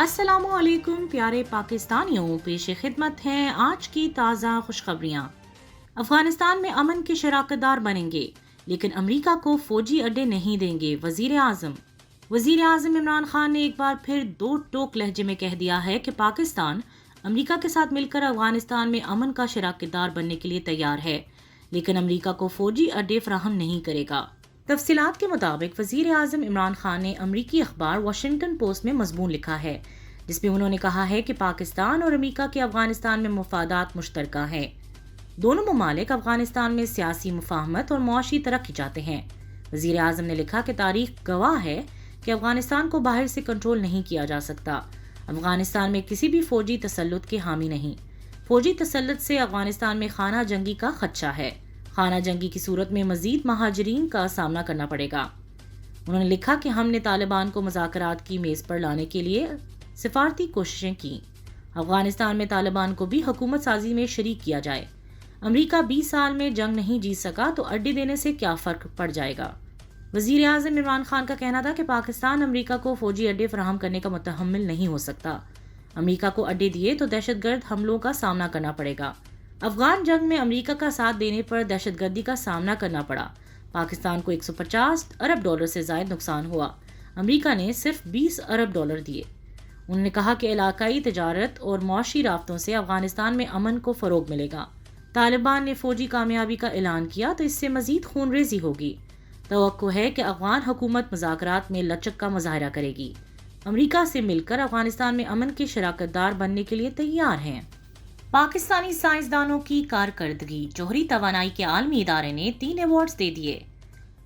السلام علیکم پیارے پاکستانیوں، پیش خدمت ہیں آج کی تازہ خوشخبریاں۔ افغانستان میں امن کے شراکت دار بنیں گے لیکن امریکہ کو فوجی اڈے نہیں دیں گے، وزیر اعظم عمران خان نے ایک بار پھر دو ٹوک لہجے میں کہہ دیا ہے کہ پاکستان امریکہ کے ساتھ مل کر افغانستان میں امن کا شراکت دار بننے کے لیے تیار ہے لیکن امریکہ کو فوجی اڈے فراہم نہیں کرے گا۔ تفصیلات کے مطابق وزیر اعظم عمران خان نے امریکی اخبار واشنگٹن پوسٹ میں مضمون لکھا ہے جس میں انہوں نے کہا ہے کہ پاکستان اور امریکہ کے افغانستان میں مفادات مشترکہ ہیں۔ دونوں ممالک افغانستان میں سیاسی مفاہمت اور معاشی ترقی چاہتے ہیں۔ وزیر اعظم نے لکھا کہ تاریخ گواہ ہے کہ افغانستان کو باہر سے کنٹرول نہیں کیا جا سکتا۔ افغانستان میں کسی بھی فوجی تسلط کے حامی نہیں۔ فوجی تسلط سے افغانستان میں خانہ جنگی کا خدشہ ہے۔ خانہ جنگی کی صورت میں مزید مہاجرین کا سامنا کرنا پڑے گا۔ انہوں نے لکھا کہ ہم نے طالبان کو مذاکرات کی میز پر لانے کے لیے سفارتی کوششیں کی۔ افغانستان میں طالبان کو بھی حکومت سازی میں شریک کیا جائے۔ امریکہ 20 سال میں جنگ نہیں جیت سکا تو اڈے دینے سے کیا فرق پڑ جائے گا۔ وزیر اعظم عمران خان کا کہنا تھا کہ پاکستان امریکہ کو فوجی اڈے فراہم کرنے کا متحمل نہیں ہو سکتا۔ امریکہ کو اڈے دیے تو دہشت گرد حملوں کا سامنا کرنا پڑے گا۔ افغان جنگ میں امریکہ کا ساتھ دینے پر دہشت گردی کا سامنا کرنا پڑا۔ پاکستان کو 150 ارب ڈالر سے زائد نقصان ہوا۔ امریکہ نے صرف 20 ارب ڈالر دیے۔ انہوں نے کہا کہ علاقائی تجارت اور معاشی رابطوں سے افغانستان میں امن کو فروغ ملے گا۔ طالبان نے فوجی کامیابی کا اعلان کیا تو اس سے مزید خون ریزی ہوگی۔ توقع ہے کہ افغان حکومت مذاکرات میں لچک کا مظاہرہ کرے گی۔ امریکہ سے مل کر افغانستان میں امن کے شراکت دار بننے کے لیے تیار ہیں۔ پاکستانی سائنسدانوں کی کارکردگی، جوہری توانائی کے عالمی ادارے نے 3 ایوارڈز دے دیے۔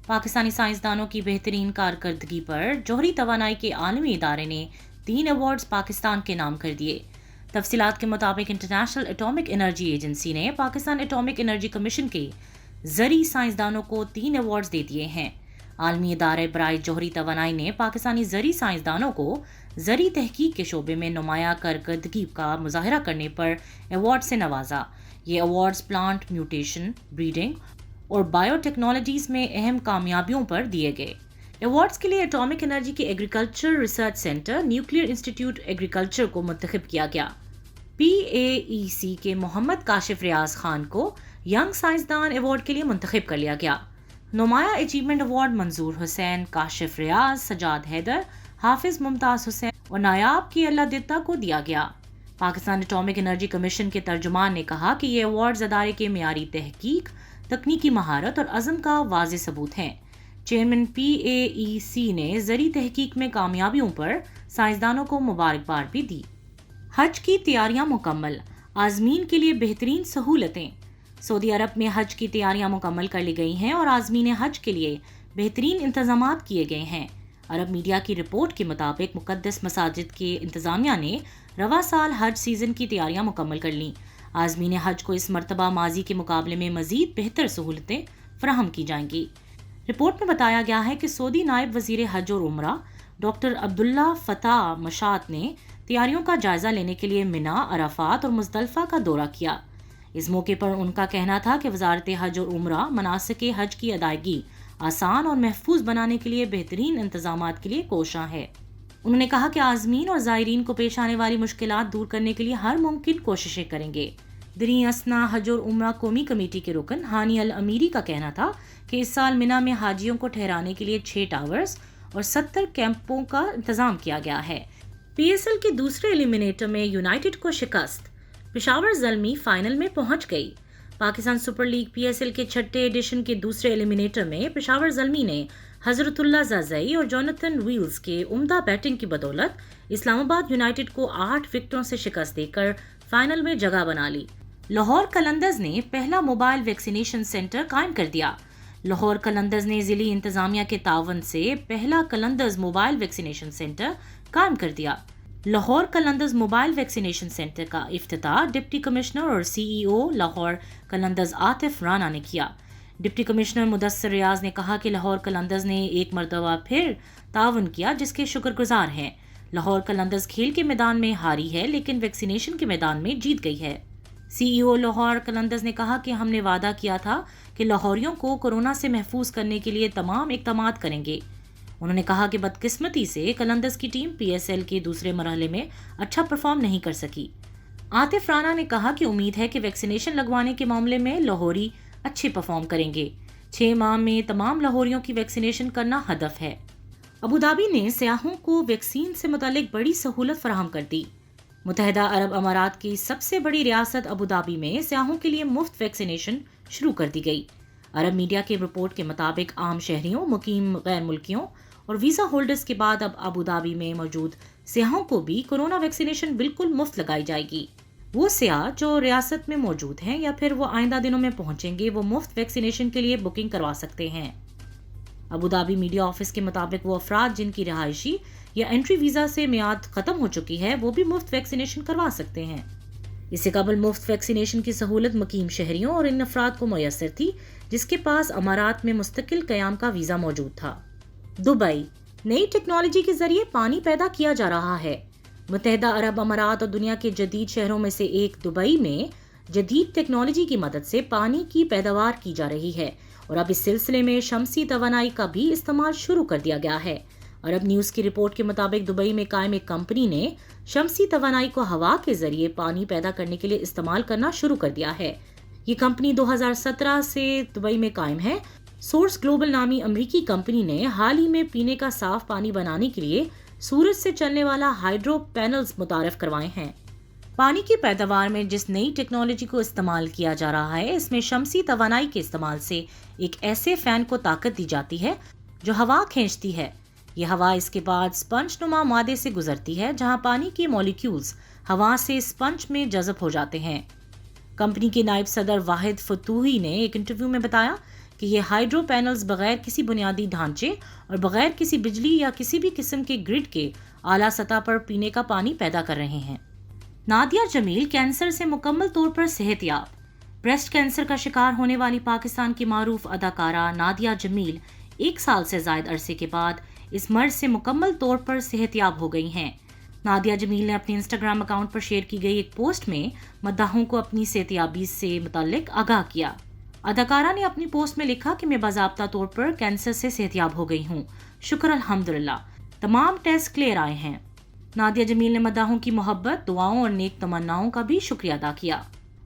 پاکستانی سائنسدانوں کی بہترین کارکردگی پر جوہری توانائی کے عالمی ادارے نے 3 ایوارڈز پاکستان کے نام کر دیے۔ تفصیلات کے مطابق انٹرنیشنل ایٹامک انرجی ایجنسی نے پاکستان ایٹامک انرجی کمیشن کے زرعی سائنسدانوں کو 3 ایوارڈز دے دیے ہیں۔ عالمی ادارے برائے جوہری توانائی نے پاکستانی زرعی سائنسدانوں کو زرعی تحقیق کے شعبے میں نمایاں کارکردگی کا مظاہرہ کرنے پر ایوارڈ سے نوازا۔ یہ ایوارڈز پلانٹ میوٹیشن، بریڈنگ اور بائیو ٹیکنالوجیز میں اہم کامیابیوں پر دیے گئے۔ ایوارڈز کے لیے ایٹامک انرجی کے agriculture research centre, nuclear institute agriculture کو منتخب کیا گیا۔ پی اے ای سی کے محمد کاشف ریاض خان کو ینگ سائنسدان ایوارڈ کے لیے منتخب کر لیا گیا۔ نمایاں اچیومنٹ ایوارڈ منظور حسین، کاشف ریاض، سجاد حیدر، حافظ ممتاز حسین اور نایاب کی اللہ دتہ کو دیا گیا۔ پاکستان ایٹامک انرجی کمیشن کے ترجمان نے کہا کہ یہ ایوارڈز ادارے کے معیاری تحقیق، تکنیکی مہارت اور عزم کا واضح ثبوت ہیں۔ چیئرمین پی اے ای سی نے زرعی تحقیق میں کامیابیوں پر سائنسدانوں کو مبارکباد بھی دی۔ حج کی تیاریاں مکمل، عازمین کے لیے بہترین سہولتیں۔ سعودی عرب میں حج کی تیاریاں مکمل کر لی گئی ہیں اور عازمین حج کے لیے بہترین انتظامات کیے گئے ہیں۔ عرب میڈیا کی رپورٹ کے مطابق مقدس مساجد کے انتظامیہ نے رواں سال حج سیزن کی تیاریاں مکمل کر لیں۔ عازمین حج کو اس مرتبہ ماضی کے مقابلے میں مزید بہتر سہولتیں فراہم کی جائیں گی۔ رپورٹ میں بتایا گیا ہے کہ سعودی نائب وزیر حج اور عمرہ ڈاکٹر عبداللہ فتح مشات نے تیاریوں کا جائزہ لینے کے لیے منا، عرفات اور مزدلفہ کا دورہ کیا۔ اس موقع پر ان کا کہنا تھا کہ وزارت حج اور عمرہ مناسک حج کی ادائیگی آسان اور محفوظ بنانے کے لیے بہترین انتظامات کے لیے کوشاں ہے۔ انہوں نے کہا کہ عازمین اور زائرین کو پیش آنے والی مشکلات دور کرنے کے لیے ہر ممکن کوششیں کریں گے۔ دریں اثنا حج اور عمرہ قومی کمیٹی کے رکن ہانی الامیری کا کہنا تھا کہ اس سال منا میں حاجیوں کو ٹھہرانے کے لیے 6 ٹاورز اور 70 کیمپوں کا انتظام کیا گیا ہے۔ پی ایس ایل کے دوسرے ایلیمنیٹر میں یونائیٹڈ کو شکست، پشاور زلمی فائنل میں پہنچ گئی۔ Pakistan super league P S L کے 6 ایڈیشن کے دوسرے ایلیمنیٹر میں پشاور زلمی نے حضرت اللہ زازئی اور جونتھن ویلز کے عمدہ بیٹنگ کی بدولت اسلام آباد یونائیٹڈ کو 8 وکٹوں سے شکست دے کر فائنل میں جگہ بنا لی۔ لاہور قلندرز نے پہلا موبائل ویکسینیشن سینٹر قائم کر دیا۔ لاہور قلندرز نے ضلعی انتظامیہ کے تعاون سے پہلا قلندرز موبائل ویکسینیشن سینٹر قائم کر دیا۔ Lahore Qalandars mobile vaccination centre کا افتتاح ڈپٹی کمشنر اور سی ای او لاہور قلندرز عاطف رانا نے کیا۔ ڈپٹی کمشنر مدثر ریاض نے کہا کہ لاہور قلندرز نے ایک مرتبہ پھر تعاون کیا جس کے شکر گزار ہیں۔ لاہور قلندرز کھیل کے میدان میں ہاری ہے لیکن ویکسینیشن کے میدان میں جیت گئی ہے۔ سی ای او لاہور قلندرز نے کہا کہ ہم نے وعدہ کیا تھا کہ لاہوریوں کو کورونا سے محفوظ کرنے کے لیے تمام اقدامات کریں گے۔ انہوں نے کہا کہ بدقسمتی سے قلندرز کی ٹیم پی ایس ایل کے دوسرے مرحلے میں اچھا پرفارم نہیں کر سکی۔ عاطف رانا نے کہا کہ امید ہے کہ ویکسینیشن لگوانے کے معاملے میں لاہوری اچھے پرفارم کریں گے۔ 6 ماہ میں تمام لاہوریوں کی ویکسینیشن کرنا ہدف ہے۔ ابوظہبی نے سیاحوں کو ویکسین سے متعلق بڑی سہولت فراہم کر دی۔ متحدہ عرب امارات کی سب سے بڑی ریاست ابوظہبی میں سیاحوں کے لیے مفت ویکسینیشن شروع کر دی گئی۔ عرب میڈیا کے رپورٹ کے مطابق عام شہریوں، مقیم غیر ملکیوں اور ویزا ہولڈرز کے بعد اب ابوظہبی میں موجود سیاحوں کو بھی کورونا ویکسینیشن بالکل مفت لگائی جائے گی۔ وہ سیاح جو ریاست میں موجود ہیں یا پھر وہ آئندہ دنوں میں پہنچیں گے، وہ مفت ویکسینیشن کے لیے بکنگ کروا سکتے ہیں۔ ابوظہبی میڈیا آفس کے مطابق وہ افراد جن کی رہائشی یا انٹری ویزا سے میعاد ختم ہو چکی ہے وہ بھی مفت ویکسینیشن کروا سکتے ہیں۔ اس سے قبل مفت ویکسینیشن کی سہولت مقیم شہریوں اور ان افراد کو میسر تھی جس کے پاس امارات میں مستقل قیام کا ویزا موجود تھا۔ دبئی، نئی ٹیکنالوجی کے ذریعے پانی پیدا کیا جا رہا ہے۔ متحدہ عرب امارات اور دنیا کے جدید شہروں میں سے ایک دبئی میں جدید ٹیکنالوجی کی مدد سے پانی کی پیداوار کی جا رہی ہے اور اب اس سلسلے میں شمسی توانائی کا بھی استعمال شروع کر دیا گیا ہے۔ عرب نیوز کی رپورٹ کے مطابق دبئی میں قائم ایک کمپنی نے شمسی توانائی کو ہوا کے ذریعے پانی پیدا کرنے کے لیے استعمال کرنا شروع کر دیا ہے۔ یہ کمپنی 2017 سے دبئی میں قائم ہے۔ سورس گلوبل نامی امریکی کمپنی نے حال ہی میں پینے کا صاف پانی بنانے کے لیے سورج سے چلنے والا ہائیڈرو پینلز متعارف کروائے ہیں۔ پانی کی پیداوار میں جس نئی ٹیکنالوجی کو استعمال کیا جا رہا ہے، اس میں شمسی توانائی کے استعمال سے ایک ایسے فین کو طاقت دی جاتی ہے جو ہوا کھینچتی ہے۔ یہ ہوا اس کے بعد اسپنج نما مادے سے گزرتی ہے جہاں پانی کے مالیکیولز ہوا سے اسپنج میں جذب ہو جاتے ہیں۔ کمپنی کے نائب صدر واحد فتوحی نے ایک انٹرویو میں بتایا کہ یہ ہائیڈرو پینلز بغیر کسی بنیادی ڈھانچے اور بغیر کسی بجلی یا کسی بھی قسم کے گرڈ کے اعلیٰ سطح پر پینے کا پانی پیدا کر رہے ہیں۔ نادیہ جمیل کینسر سے مکمل طور پر صحت یاب۔ بریسٹ کینسر کا شکار ہونے والی پاکستان کی معروف اداکارہ نادیہ جمیل 1 سال سے زائد عرصے کے بعد اس مرض سے مکمل طور پر صحت یاب ہو گئی ہیں۔ نادیہ جمیل نے اپنے انسٹاگرام اکاؤنٹ پر شیئر کی گئی ایک پوسٹ میں مداحوں کو اپنی صحت یابی سے متعلق آگاہ کیا۔ اداکارہ نے اپنی پوسٹ میں لکھا کہ میں باضابطہ طور پر کینسر سے صحت یاب ہو گئی ہوں، شکر الحمدللہ، تمام ٹیسٹ کلیئر آئے ہیں۔ نادیہ جمیل نے مداحوں کی محبت، دعاؤں اور نیک تمناؤں کا بھی شکریہ ادا کیا۔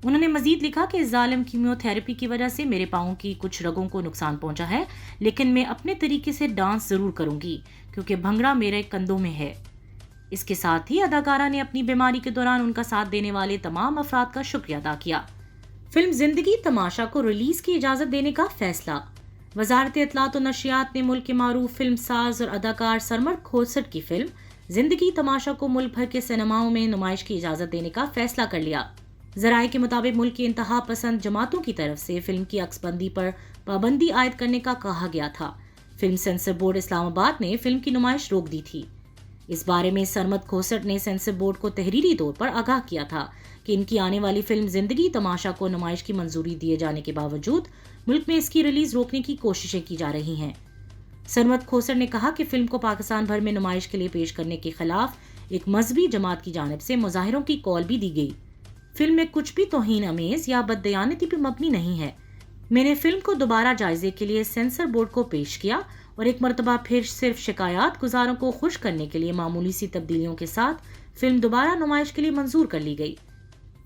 انہوں نے مزید لکھا کہ اس ظالم کیمیو تھراپی کی وجہ سے میرے پاؤں کی کچھ رگوں کو نقصان پہنچا ہے، لیکن میں اپنے طریقے سے ڈانس ضرور کروں گی کیونکہ بھنگڑا میرے کندھوں میں ہے۔ اس کے ساتھ ہی اداکارہ نے اپنی بیماری کے دوران ان کا ساتھ دینے والے تمام افراد کا شکریہ ادا کیا۔ فلم زندگی تماشا کو ریلیز کی اجازت دینے کا فیصلہ۔ وزارت اطلاعات و نشریات نے ملک کے معروف فلم ساز اور اداکار سرمد کھوسٹ کی فلم زندگی تماشا کو ملک بھر کے سینماؤں میں نمائش کی اجازت دینے کا فیصلہ کر لیا۔ ذرائع کے مطابق ملک کی انتہا پسند جماعتوں کی طرف سے فلم کی عکس بندی پر پابندی عائد کرنے کا کہا گیا تھا۔ فلم سینسر بورڈ اسلام آباد نے فلم کی نمائش روک دی تھی۔ اس بارے میں سرمد کھوسٹ نے سینسر بورڈ کو تحریری طور پر آگاہ کیا تھا کہ ان کی آنے والی فلم زندگی تماشا کو نمائش کی منظوری دیے جانے کے باوجود ملک میں اس کی ریلیز روکنے کی کوششیں کی جا رہی ہیں۔ سرمد کھوسٹ نے کہا کہ فلم کو پاکستان بھر میں نمائش کے لیے پیش کرنے کے خلاف ایک مذہبی جماعت کی جانب سے مظاہروں کی کال بھی دی گئی۔ فلم میں کچھ بھی توہین آمیز یا بددیانتی پر مبنی نہیں ہے۔ میں نے فلم کو دوبارہ جائزے کے لیے سینسر بورڈ کو پیش کیا اور ایک مرتبہ پھر صرف شکایات گزاروں کو خوش کرنے کے لیے معمولی سی تبدیلیوں کے ساتھ فلم دوبارہ نمائش کے لیے منظور کر لی گئی۔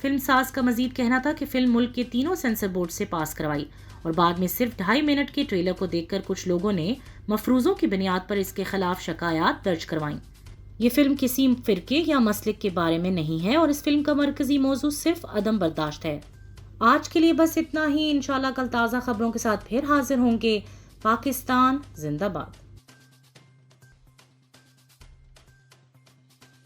فلم ساز کا مزید کہنا تھا کہ فلم ملک کے تینوں سینسر بورڈ سے پاس کروائی اور بعد میں صرف 2.5 منٹ کے ٹریلر کو دیکھ کر کچھ لوگوں نے مفروضوں کی بنیاد پر اس کے خلاف شکایات درج کروائیں۔ یہ فلم کسی فرقے یا مسلک کے بارے میں نہیں ہے اور اس فلم کا مرکزی موضوع صرف عدم برداشت ہے۔ آج کے لیے بس اتنا ہی۔ انشاءاللہ کل تازہ خبروں کے ساتھ پھر حاضر ہوں گے۔ پاکستان زندہ باد۔